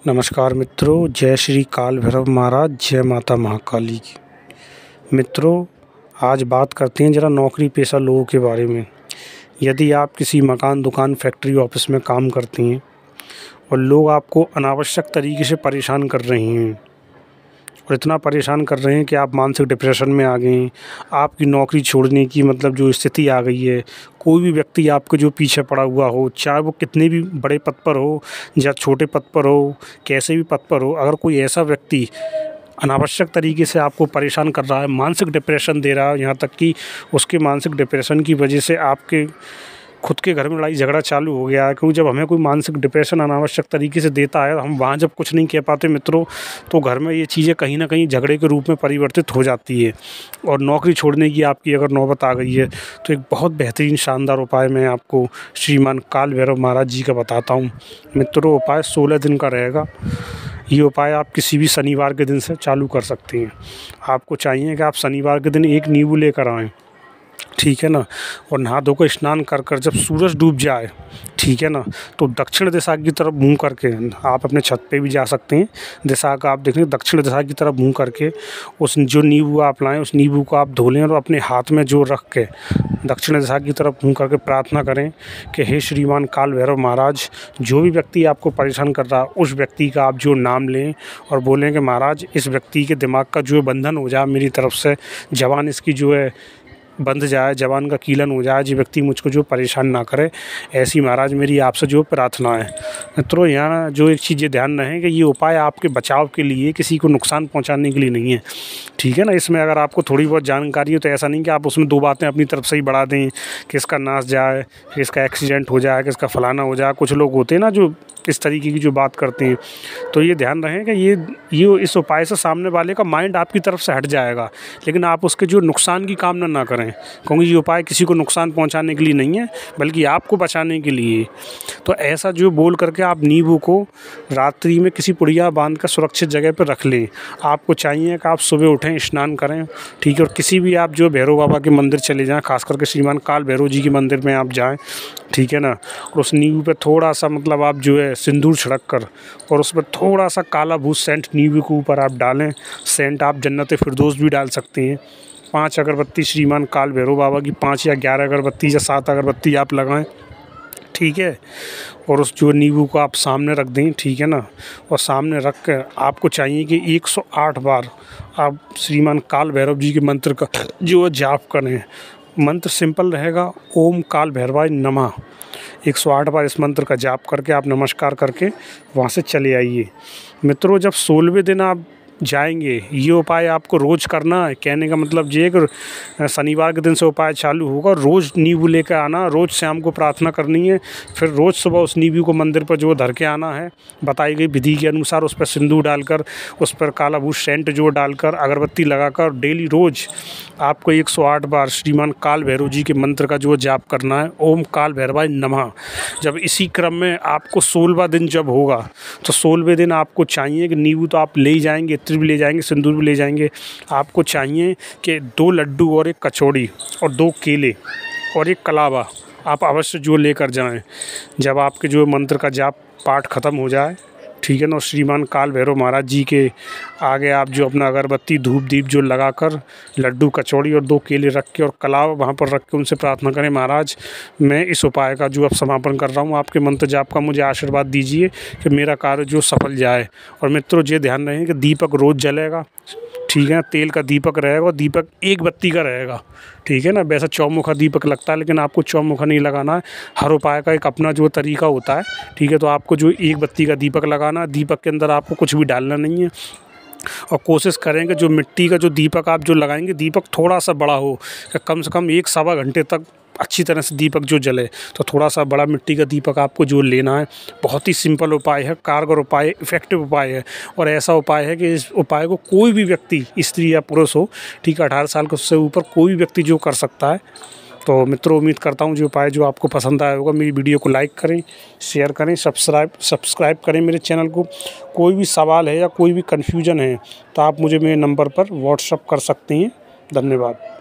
नमस्कार मित्रों, जय श्री काल भैरव महाराज, जय माता महाकाली की। मित्रों, आज बात करते हैं ज़रा नौकरी पेशा लोगों के बारे में। यदि आप किसी मकान, दुकान, फैक्ट्री, ऑफिस में काम करती हैं और लोग आपको अनावश्यक तरीके से परेशान कर रहे हैं और इतना परेशान कर रहे हैं कि आप मानसिक डिप्रेशन में आ गए हैं, आपकी नौकरी छोड़ने की मतलब जो स्थिति आ गई है। कोई भी व्यक्ति आपके जो पीछे पड़ा हुआ हो, चाहे वो कितने भी बड़े पद पर हो या छोटे पद पर हो, कैसे भी पद पर हो, अगर कोई ऐसा व्यक्ति अनावश्यक तरीके से आपको परेशान कर रहा है, मानसिक डिप्रेशन दे रहा है, यहाँ तक कि उसके मानसिक डिप्रेशन की वजह से आपके खुद के घर में लड़ाई झगड़ा चालू हो गया है। क्योंकि जब हमें कोई मानसिक डिप्रेशन अनावश्यक तरीके से देता है, हम वहाँ जब कुछ नहीं कह पाते मित्रों, तो घर में ये चीज़ें कहीं ना कहीं झगड़े के रूप में परिवर्तित हो जाती है। और नौकरी छोड़ने की आपकी अगर नौबत आ गई है, तो एक बहुत बेहतरीन शानदार उपाय मैं आपको श्रीमान काल भैरव महाराज जी का बताता हूँ। मित्रों, उपाय 16 दिन का रहेगा। ये उपाय आप किसी भी शनिवार के दिन से चालू कर सकते हैं। आपको चाहिए कि आप शनिवार के दिन एक नींबू लेकर आएँ, ठीक है ना, और नहा धोकर स्नान कर कर जब सूरज डूब जाए, ठीक है ना, तो दक्षिण दिशा की तरफ मुँह करके आप अपने छत पे भी जा सकते हैं। दिशा का आप देखें, दक्षिण दिशा की तरफ मुँह करके उस जो नींबू आप लाएँ, उस नींबू को आप धो लें और अपने हाथ में जो रख के दक्षिण दिशा की तरफ मुँह करके प्रार्थना करें कि हे श्रीमान काल भैरव महाराज, जो भी व्यक्ति आपको परेशान कर रहा है, उस व्यक्ति का आप जो नाम लें और बोलें कि महाराज, इस व्यक्ति के दिमाग का जो बंधन हो जाए मेरी तरफ से, ज़बान इसकी जो है बंध जाए, ज़बान का कीलन हो जाए, जो व्यक्ति मुझको जो परेशान ना करे, ऐसी महाराज मेरी आपसे जो प्रार्थना है। मित्रों, यहाँ जो एक चीज़ ध्यान रहे कि ये उपाय आपके बचाव के लिए, किसी को नुकसान पहुँचाने के लिए नहीं है, ठीक है ना। इसमें अगर आपको थोड़ी बहुत जानकारी हो तो ऐसा नहीं कि आप उसमें दो बातें अपनी तरफ से ही बढ़ा दें कि इसका नाश जाए, कि इसका एक्सीडेंट हो जाए, कि इसका फलाना हो जाए। कुछ लोग होते हैं ना जो इस तरीके की जो बात करते हैं। तो ये ध्यान रहे कि ये इस उपाय से सामने वाले का माइंड आपकी तरफ से हट जाएगा, लेकिन आप उसके जो नुकसान की कामना ना करें, क्योंकि ये उपाय किसी को नुकसान पहुंचाने के लिए नहीं है, बल्कि आपको बचाने के लिए। तो ऐसा जो बोल करके आप नींबू को रात्रि में किसी पुड़िया बांध कर सुरक्षित जगह पर रख लें। आपको चाहिए कि आप सुबह उठें, स्नान करें, ठीक है, और किसी भी आप जो भैरव बाबा के मंदिर चले जाएँ, खास करके श्रीमान काल भैरव जी के मंदिर में आप जाएँ, ठीक है ना। और उस नींबू पे थोड़ा सा मतलब आप जो है सिंदूर छिड़क कर और उस पर थोड़ा सा काला भूत सेंट नींबू के ऊपर आप डालें। सेंट आप जन्नत फिरदौस भी डाल सकते हैं। 5 अगरबत्ती श्रीमान काल भैरव बाबा की 5 या 11 अगरबत्ती या 7 अगरबत्ती आप लगाएं, ठीक है। और उस जो नींबू को आप सामने रख दें, ठीक है ना, और सामने रख कर आपको चाहिए कि 108 बार आप श्रीमान काल भैरव जी के मंत्र का जो जाप करें। मंत्र सिंपल रहेगा, ओम काल भैरवाय नमः। 108 बार इस मंत्र का जाप करके आप नमस्कार करके वहाँ से चले आइए। मित्रों, जब 16वें दिन आप जाएंगे, ये उपाय आपको रोज़ करना है। कहने का मतलब ये है कि शनिवार के दिन से उपाय चालू होगा, रोज़ नींबू लेकर आना, रोज़ शाम को प्रार्थना करनी है, फिर रोज़ सुबह उस नींबू को मंदिर पर जो धर के आना है, बताई गई विधि के अनुसार उस पर सिंदूर डालकर, उस पर काला भूत सेंट जो डालकर, अगरबत्ती लगाकर डेली रोज़ आपको 108 बार श्रीमान काल भैरव जी के मंत्र का जो जाप करना है, ओम काल भैरवाय नमः। जब इसी क्रम में आपको 16वां दिन जब होगा, तो 16वें दिन आपको चाहिए कि नींबू तो आप ले ही जाएंगे, इत्र भी ले जाएंगे, सिंदूर भी ले जाएंगे। आपको चाहिए कि 2 लड्डू और 1 कचौड़ी और 2 केले और 1 कलावा आप अवश्य जो लेकर जाएं। जब आपके जो मंत्र का जाप पाठ ख़त्म हो जाए, ठीक है ना, और श्रीमान काल भैरव महाराज जी के आगे आप जो अपना अगरबत्ती धूप दीप जो लगाकर लड्डू कचौड़ी और 2 केले रख के और कलाव वहाँ पर रख के उनसे प्रार्थना करें, महाराज मैं इस उपाय का जो अब समापन कर रहा हूँ, आपके मंत्र जाप का मुझे आशीर्वाद दीजिए कि मेरा कार्य जो सफल जाए। और मित्रों, ये ध्यान रहे कि दीपक रोज़ जलेगा, ठीक है ना, तेल का दीपक रहेगा और दीपक 1 बत्ती का रहेगा, ठीक है ना। वैसा चौमुखा दीपक लगता है, लेकिन आपको चौमुखा नहीं लगाना है। हर उपाय का एक अपना जो तरीका होता है, ठीक है। तो आपको जो 1 बत्ती का दीपक लगाना है, दीपक के अंदर आपको कुछ भी डालना नहीं है। और कोशिश करें कि जो मिट्टी का जो दीपक आप जो लगाएंगे, दीपक थोड़ा सा बड़ा हो, कम से कम 1 सवा घंटे तक अच्छी तरह से दीपक जो जले। तो थोड़ा सा बड़ा मिट्टी का दीपक आपको जो लेना है। बहुत ही सिंपल उपाय है, कारगर उपाय, इफ़ेक्टिव उपाय है। और ऐसा उपाय है कि इस उपाय को कोई भी व्यक्ति, स्त्री या पुरुष हो, ठीक है, 18 साल से ऊपर कोई भी व्यक्ति जो कर सकता है। तो मित्रों, उम्मीद करता हूँ जो उपाय जो आपको पसंद आया होगा। मेरी वीडियो को लाइक करें, शेयर करें, सब्सक्राइब करें मेरे चैनल को। कोई भी सवाल है या कोई भी कन्फ्यूजन है तो आप मुझे मेरे नंबर पर व्हाट्सअप कर सकते हैं। धन्यवाद।